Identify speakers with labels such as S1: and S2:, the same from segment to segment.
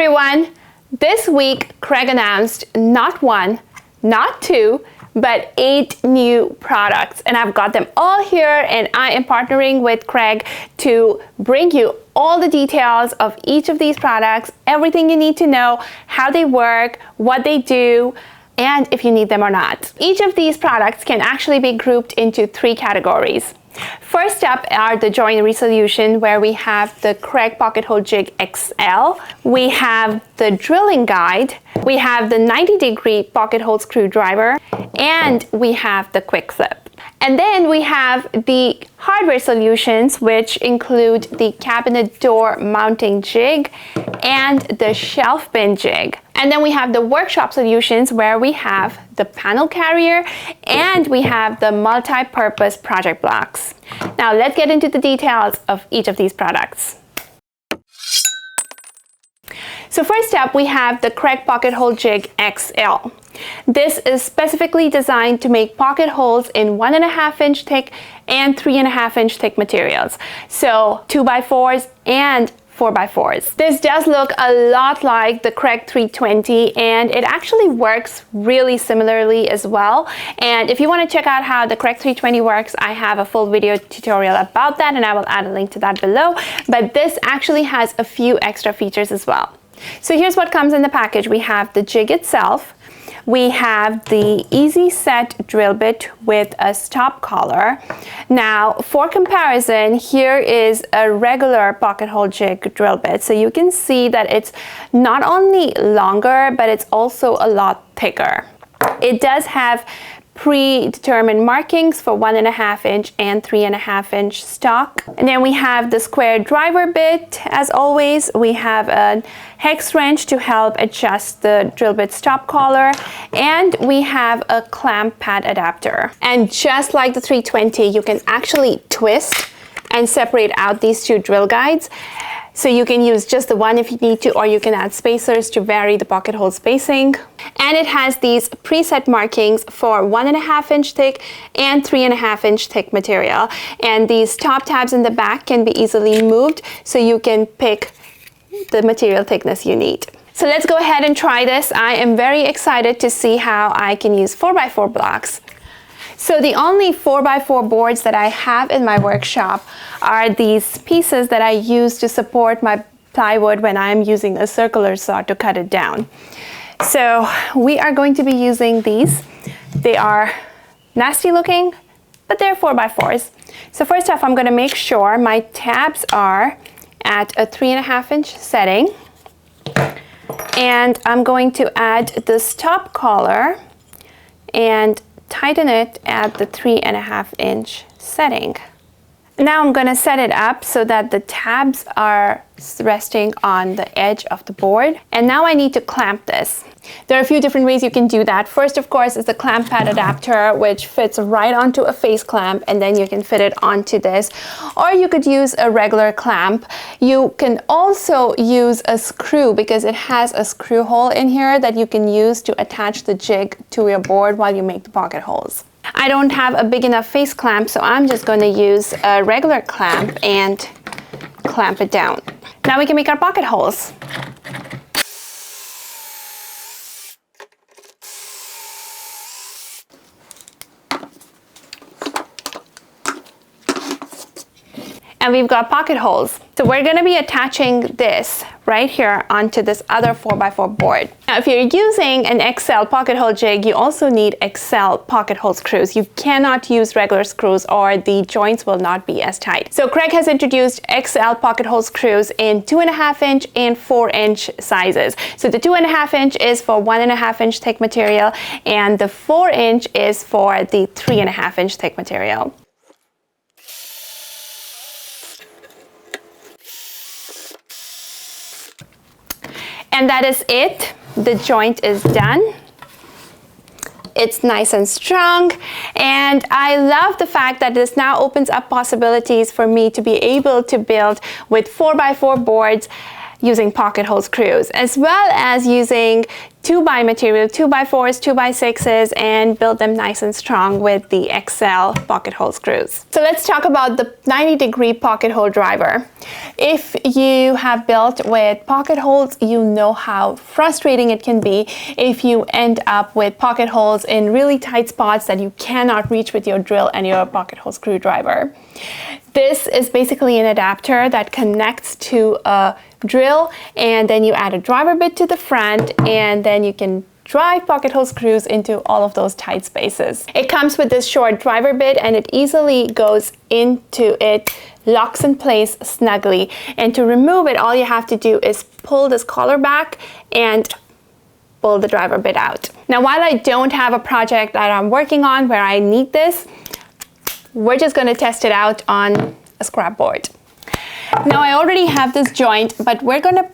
S1: everyone! This week, Kreg announced not one, not two, but 8 new products, and I've got them all here, and I am partnering with Kreg to bring you all the details of each of these products, everything you need to know, how they work, what they do, and if you need them or not. Each of these products can actually be grouped into 3 categories. First up are the joinery solution, where we have the Kreg Pocket Hole Jig XL, we have the drilling guide, we have the 90-degree pocket hole screwdriver, and we have the quick flip. And then we have the hardware solutions, which include the cabinet door mounting jig and the shelf pin jig. And then we have the workshop solutions, where we have the panel carrier and we have the multi-purpose project blocks. Now let's get into the details of each of these products. So first up, we have the Kreg Pocket Hole Jig XL. This is specifically designed to make pocket holes in 1.5-inch thick and 3.5-inch thick materials. So 2x4s and 4x4s. This does look a lot like the Kreg 320, and it actually works really similarly as well. And if you want to check out how the Kreg 320 works, I have a full video tutorial about that, and I will add a link to that below. But this actually has a few extra features as well. So here's what comes in the package. We have the jig itself. We have the easy set drill bit with a stop collar. Now, for comparison, here is a regular pocket hole jig drill bit. So you can see that it's not only longer, but it's also a lot thicker. It does have predetermined markings for 1.5-inch and 3.5-inch stock. And then we have the square driver bit. As always, we have a hex wrench to help adjust the drill bit stop collar, and we have a clamp pad adapter. And just like the 320, you can actually twist and separate out these 2 drill guides. So you can use just the one if you need to, or you can add spacers to vary the pocket hole spacing. And it has these preset markings for 1.5-inch thick and 3.5-inch thick material. And these top tabs in the back can be easily moved, so you can pick the material thickness you need. So let's go ahead and try this. I am very excited to see how I can use 4x4 blocks. So the only 4x4 boards that I have in my workshop are these pieces that I use to support my plywood when I'm using a circular saw to cut it down. So we are going to be using these. They are nasty looking, but they're 4x4s. So first off, I'm going to make sure my tabs are at a 3.5-inch setting. And I'm going to add the stop collar and tighten it at the 3.5-inch setting. Now I'm going to set it up so that the tabs are resting on the edge of the board. And now I need to clamp this. There are a few different ways you can do that. First, of course, is the clamp pad adapter, which fits right onto a face clamp, and then you can fit it onto this. Or you could use a regular clamp. You can also use a screw, because it has a screw hole in here that you can use to attach the jig to your board while you make the pocket holes. I don't have a big enough face clamp, so I'm just going to use a regular clamp and clamp it down. Now we can make our pocket holes. And we've got pocket holes. So we're going to be attaching this right here onto this other 4x4 board. Now, if you're using an XL pocket hole jig, you also need XL pocket hole screws. You cannot use regular screws, or the joints will not be as tight. So Kreg has introduced XL pocket hole screws in 2.5-inch and 4-inch sizes. So the 2.5-inch is for 1.5-inch thick material, and the 4-inch is for the 3.5-inch thick material. And that is it. The joint is done. It's nice and strong, and I love the fact that this now opens up possibilities for me to be able to build with 4x4 boards using pocket hole screws, as well as using 2x material, 2x4s, 2x6s, and build them nice and strong with the XL pocket hole screws. So let's talk about the 90-degree pocket hole driver. If you have built with pocket holes, you know how frustrating it can be if you end up with pocket holes in really tight spots that you cannot reach with your drill and your pocket hole screwdriver. This is basically an adapter that connects to a drill, and then you add a driver bit to the front, and then you can drive pocket hole screws into all of those tight spaces. It comes with this short driver bit, and it easily goes into it, locks in place snugly. And to remove it, all you have to do is pull this collar back and pull the driver bit out. Now, while I don't have a project that I'm working on where I need this, we're just going to test it out on a scrap board. Now, I already have this joint, but we're going to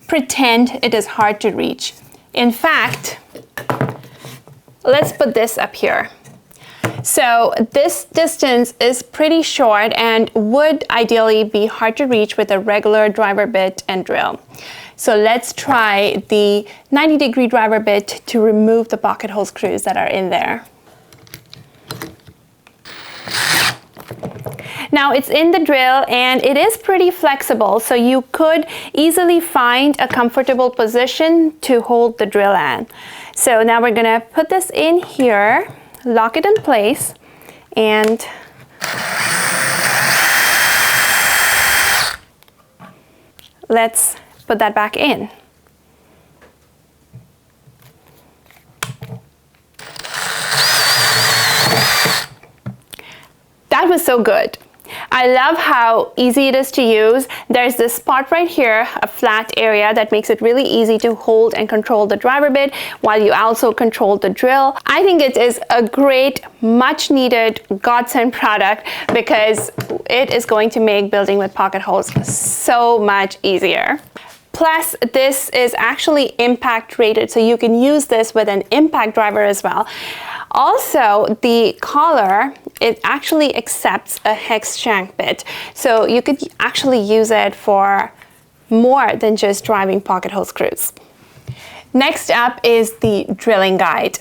S1: pretend it is hard to reach. In fact, let's put this up here. So this distance is pretty short and would ideally be hard to reach with a regular driver bit and drill. So let's try the 90-degree driver bit to remove the pocket hole screws that are in there. Now, it's in the drill and it is pretty flexible, so you could easily find a comfortable position to hold the drill in. So now we're gonna put this in here, lock it in place, and let's put that back in. That was so good. I love how easy it is to use. There's this spot right here, a flat area that makes it really easy to hold and control the driver bit while you also control the drill. I think it is a great, much needed godsend product because it is going to make building with pocket holes so much easier. Plus, this is actually impact rated, so you can use this with an impact driver as well. Also, the collar, it actually accepts a hex shank bit, so you could actually use it for more than just driving pocket hole screws. Next up is the drilling guide.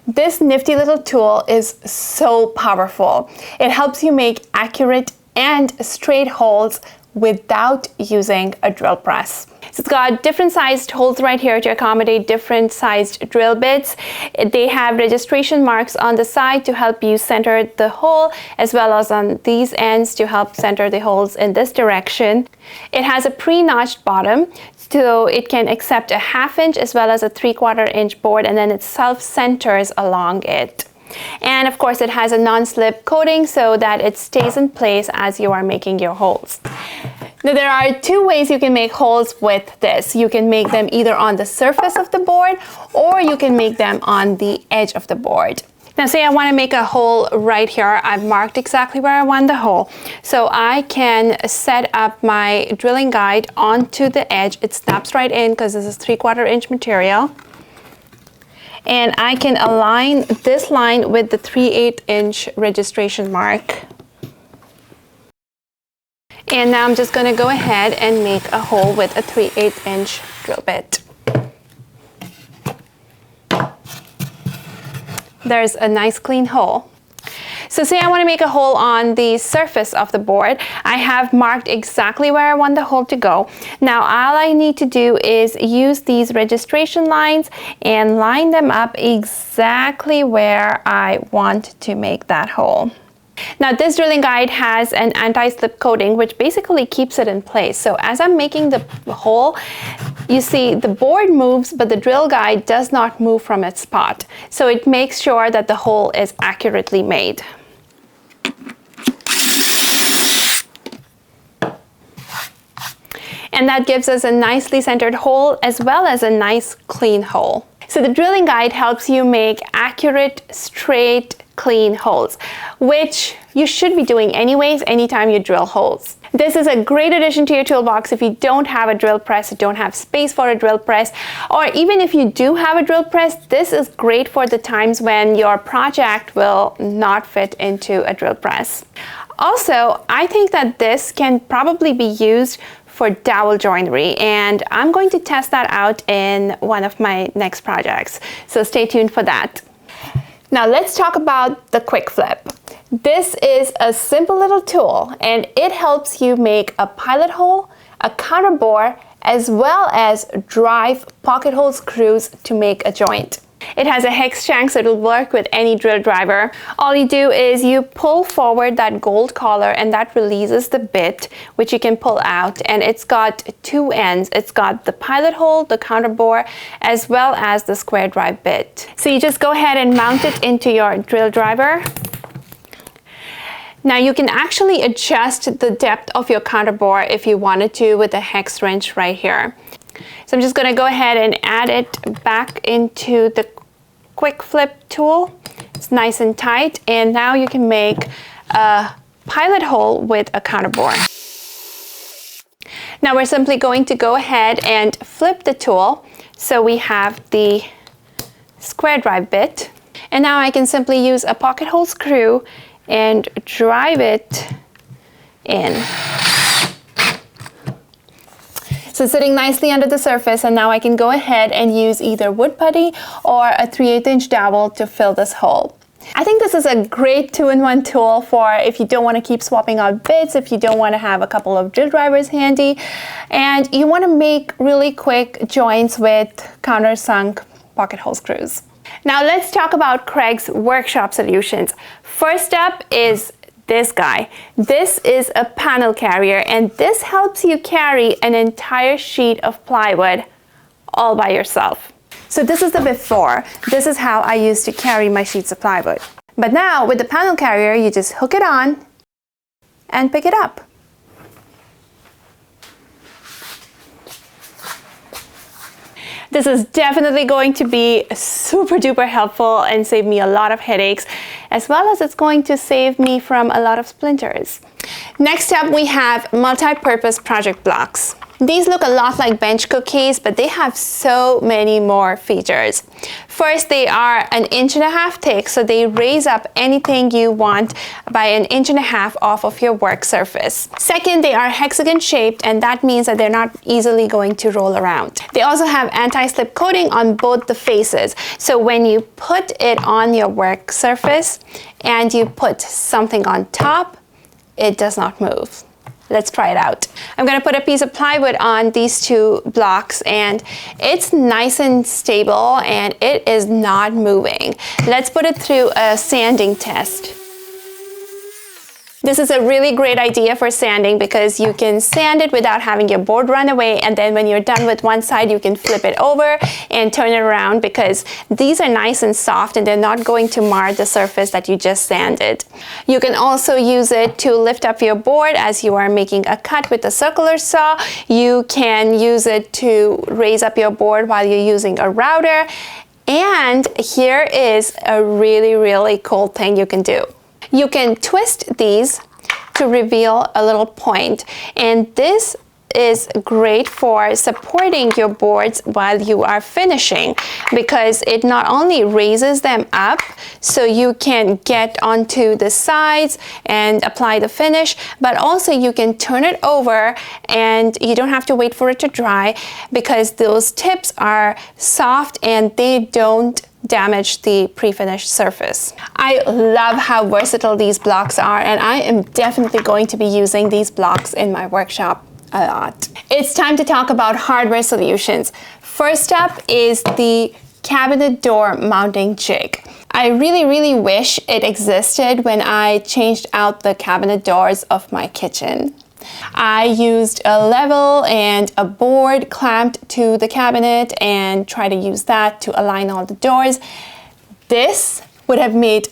S1: This nifty little tool is so powerful. It helps you make accurate and straight holes without using a drill press. So it's got different sized holes right here to accommodate different sized drill bits. They have registration marks on the side to help you center the hole, as well as on these ends to help center the holes in this direction. It has a pre-notched bottom, so it can accept a 1/2 inch as well as a 3/4 inch board, and then it self-centers along it. And of course, it has a non-slip coating so that it stays in place as you are making your holes. Now, there are two ways you can make holes with this. You can make them either on the surface of the board, or you can make them on the edge of the board. Now, say I want to make a hole right here. I've marked exactly where I want the hole. So I can set up my drilling guide onto the edge. It snaps right in because this is 3/4 inch material. And I can align this line with the 3/8 inch registration mark. And now I'm just going to go ahead and make a hole with a 3/8 inch drill bit. There's a nice clean hole. So say I want to make a hole on the surface of the board. I have marked exactly where I want the hole to go. Now all I need to do is use these registration lines and line them up exactly where I want to make that hole. Now this drilling guide has an anti-slip coating which basically keeps it in place. So as I'm making the hole, you see the board moves, but the drill guide does not move from its spot. So it makes sure that the hole is accurately made. And that gives us a nicely centered hole as well as a nice clean hole. So the drilling guide helps you make accurate, straight, clean holes, which you should be doing anyways anytime you drill holes. This is a great addition to your toolbox if you don't have a drill press, don't have space for a drill press, or even if you do have a drill press, this is great for the times when your project will not fit into a drill press. Also, I think that this can probably be used for dowel joinery, and I'm going to test that out in one of my next projects. So stay tuned for that. Now let's talk about the quick flip. This is a simple little tool, and it helps you make a pilot hole, a counter bore, as well as drive pocket hole screws to make a joint. It has a hex shank, so it'll work with any drill driver. All you do is you pull forward that gold collar, and that releases the bit, which you can pull out, and it's got two ends. It's got the pilot hole, the counter bore, as well as the square drive bit. So you just go ahead and mount it into your drill driver. Now you can actually adjust the depth of your counter bore if you wanted to with the hex wrench right here. So I'm just going to go ahead and add it back into the quick flip tool. It's nice and tight, and now you can make a pilot hole with a counter bore. Now we're simply going to go ahead and flip the tool. So we have the square drive bit, and now I can simply use a pocket hole screw and drive it in. So it's sitting nicely under the surface, and now I can go ahead and use either wood putty or a 3/8" dowel to fill this hole. I think this is a great 2-in-1 tool for if you don't want to keep swapping out bits, if you don't want to have a couple of drill drivers handy, and you want to make really quick joints with countersunk pocket hole screws. Now let's talk about Kreg's workshop solutions. First up is this guy. This is a panel carrier, and this helps you carry an entire sheet of plywood all by yourself. So this is the before. This is how I used to carry my sheets of plywood. But now with the panel carrier, you just hook it on and pick it up. This is definitely going to be super duper helpful and save me a lot of headaches, as well as it's going to save me from a lot of splinters. Next up, we have multi-purpose project blocks. These look a lot like bench cookies, but they have so many more features. First, they are 1.5 inches thick, so they raise up anything you want by 1.5 inches off of your work surface. Second, they are hexagon shaped, and that means that they're not easily going to roll around. They also have anti-slip coating on both the faces, so when you put it on your work surface and you put something on top, it does not move. Let's try it out. I'm going to put a piece of plywood on these two blocks, and it's nice and stable and it is not moving. Let's put it through a sanding test. This is a really great idea for sanding because you can sand it without having your board run away, and then when you're done with one side, you can flip it over and turn it around because these are nice and soft and they're not going to mar the surface that you just sanded. You can also use it to lift up your board as you are making a cut with a circular saw. You can use it to raise up your board while you're using a router. And here is a really, really cool thing you can do. You can twist these to reveal a little point, and this is great for supporting your boards while you are finishing because it not only raises them up so you can get onto the sides and apply the finish, but also you can turn it over and you don't have to wait for it to dry because those tips are soft and they don't damage the pre-finished surface. I love how versatile these blocks are, and I am definitely going to be using these blocks in my workshop a lot. It's time to talk about hardware solutions. First up is the cabinet door mounting jig. I really wish it existed when I changed out the cabinet doors of my kitchen. I used a level and a board clamped to the cabinet and tried to use that to align all the doors. This would have made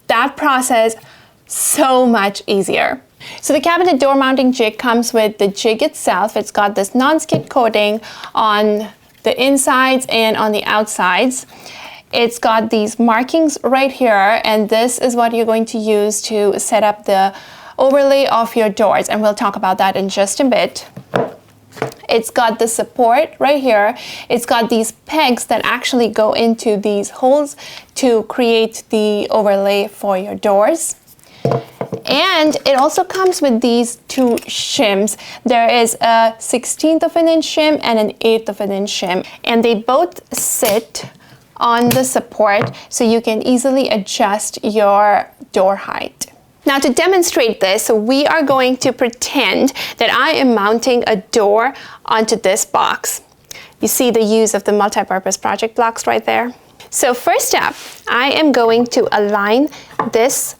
S1: that process so much easier. So the cabinet door mounting jig comes with the jig itself. It's got this non-skid coating on the insides and on the outsides. It's got these markings right here, and this is what you're going to use to set up the overlay of your doors, and we'll talk about that in just a bit. It's got the support right here. It's got these pegs that actually go into these holes to create the overlay for your doors. And it also comes with these two shims. There is a 1/16 of an inch shim and an 1/8 of an inch shim, and they both sit on the support so you can easily adjust your door height. Now, to demonstrate this, we are going to pretend that I am mounting a door onto this box. You see the use of the multi-purpose project blocks right there? So first step, I am going to align this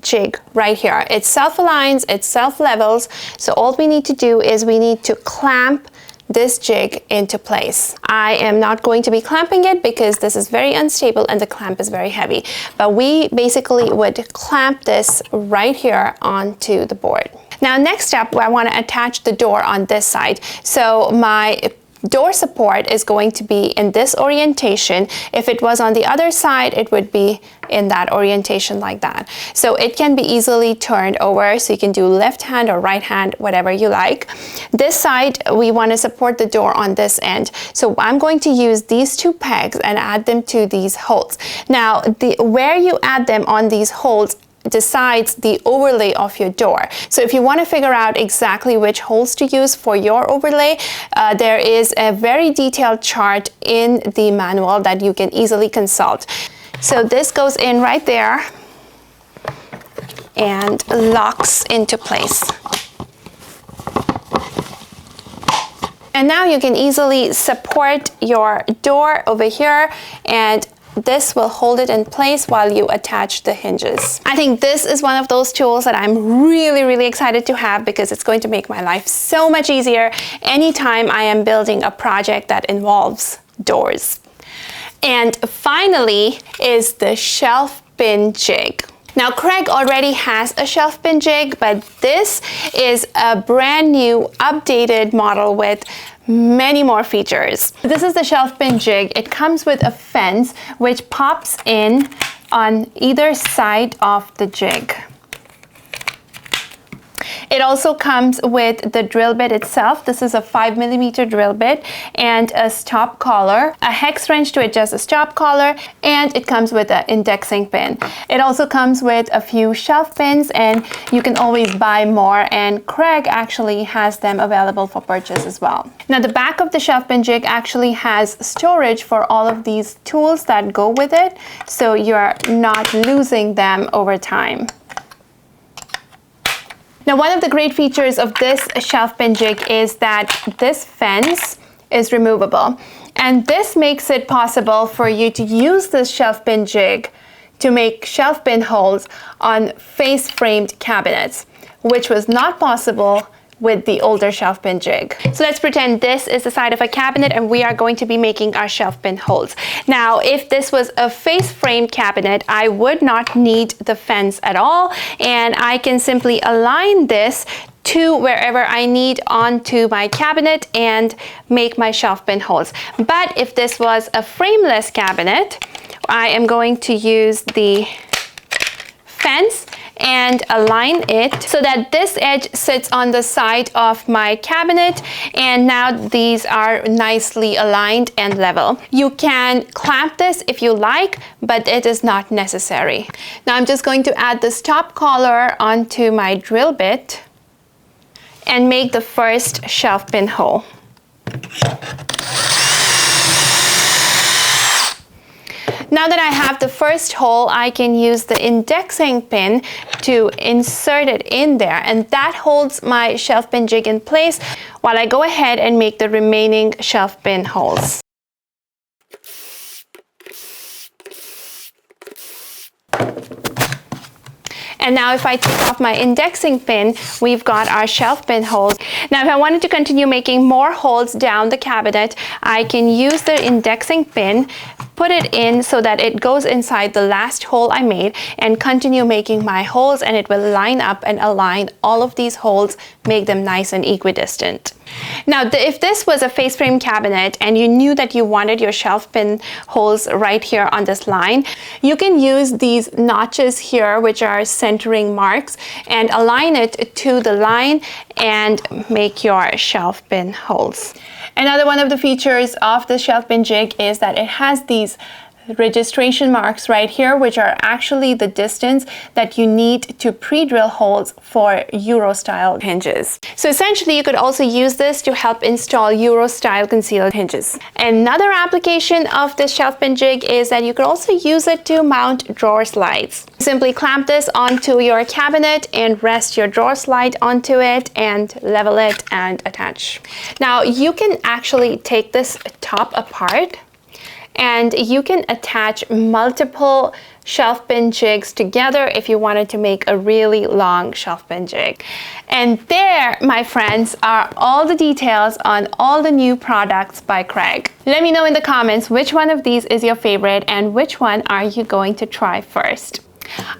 S1: jig right here. It self-aligns, it self-levels, so all we need to do is we need to clamp this jig into place. I am not going to be clamping it because this is very unstable and the clamp is very heavy, but we basically would clamp this right here onto the board. Now, next step, I want to attach the door on this side. So my door support is going to be in this orientation. If it was on the other side, it would be in that orientation like that. So it can be easily turned over, so you can do left hand or right hand, whatever you like. This side, we want to support the door on this end. So I'm going to use these two pegs and add them to these holes. Now, where you add them on these holes decides the overlay of your door. So if you want to figure out exactly which holes to use for your overlay, there is a very detailed chart in the manual that you can easily consult. So this goes in right there and locks into place. And now you can easily support your door over here, and this will hold it in place while you attach the hinges. I think this is one of those tools that I'm really excited to have because it's going to make my life so much easier anytime I am building a project that involves doors. And finally is the shelf pin jig. Now, Kreg already has a shelf pin jig, but this is a brand new updated model with many more features. This is the shelf pin jig. It comes with a fence which pops in on either side of the jig. It also comes with the drill bit itself. This is a 5mm drill bit and a stop collar, a hex wrench to adjust the stop collar, and it comes with an indexing pin. It also comes with a few shelf pins, and you can always buy more, and Kreg actually has them available for purchase as well. Now, the back of the shelf pin jig actually has storage for all of these tools that go with it, so you're not losing them over time. Now, one of the great features of this shelf pin jig is that this fence is removable. And this makes it possible for you to use this shelf pin jig to make shelf pin holes on face-framed cabinets, which was not possible with the older shelf pin jig. So let's pretend this is the side of a cabinet and we are going to be making our shelf pin holes. Now, if this was a face frame cabinet, I would not need the fence at all, and I can simply align this to wherever I need onto my cabinet and make my shelf pin holes. But if this was a frameless cabinet, I am going to use the fence and align it so that this edge sits on the side of my cabinet, and now these are nicely aligned and level. You can clamp this if you like, but it is not necessary. Now I'm just going to add the stop collar onto my drill bit and make the first shelf pin hole. Now that I have the first hole, I can use the indexing pin to insert it in there, and that holds my shelf pin jig in place while I go ahead and make the remaining shelf pin holes. And now if I take off my indexing pin, we've got our shelf pin holes. Now if I wanted to continue making more holes down the cabinet, I can use the indexing pin, put it in so that it goes inside the last hole I made, and continue making my holes, and it will line up and align all of these holes, make them nice and equidistant. Now, if this was a face frame cabinet and you knew that you wanted your shelf pin holes right here on this line, you can use these notches here, which are centering marks, and align it to the line and make your shelf pin holes. Another one of the features of the shelf pin jig is that it has these registration marks right here, which are actually the distance that you need to pre-drill holes for Euro style hinges. So essentially you could also use this to help install Euro style concealed hinges. Another application of this shelf pin jig is that you could also use it to mount drawer slides. Simply clamp this onto your cabinet and rest your drawer slide onto it and level it and attach. Now you can actually take this top apart and you can attach multiple shelf pin jigs together if you wanted to make a really long shelf pin jig. And there, my friends, are all the details on all the new products by Kreg. Let me know in the comments which one of these is your favorite and which one are you going to try first.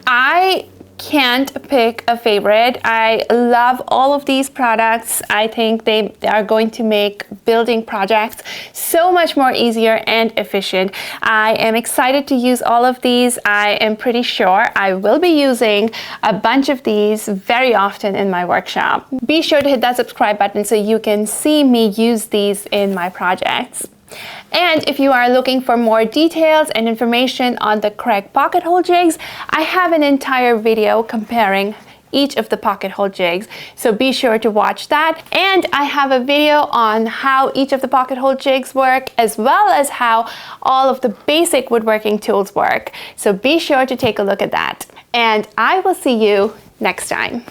S1: I can't pick a favorite. I love all of these products. I think they are going to make building projects so much more easier and efficient. I am excited to use all of these. I am pretty sure I will be using a bunch of these very often in my workshop. Be sure to hit that subscribe button so you can see me use these in my projects. And if you are looking for more details and information on the Kreg pocket hole jigs, I have an entire video comparing each of the pocket hole jigs, so be sure to watch that. And I have a video on how each of the pocket hole jigs work, as well as how all of the basic woodworking tools work. So be sure to take a look at that. And I will see you next time.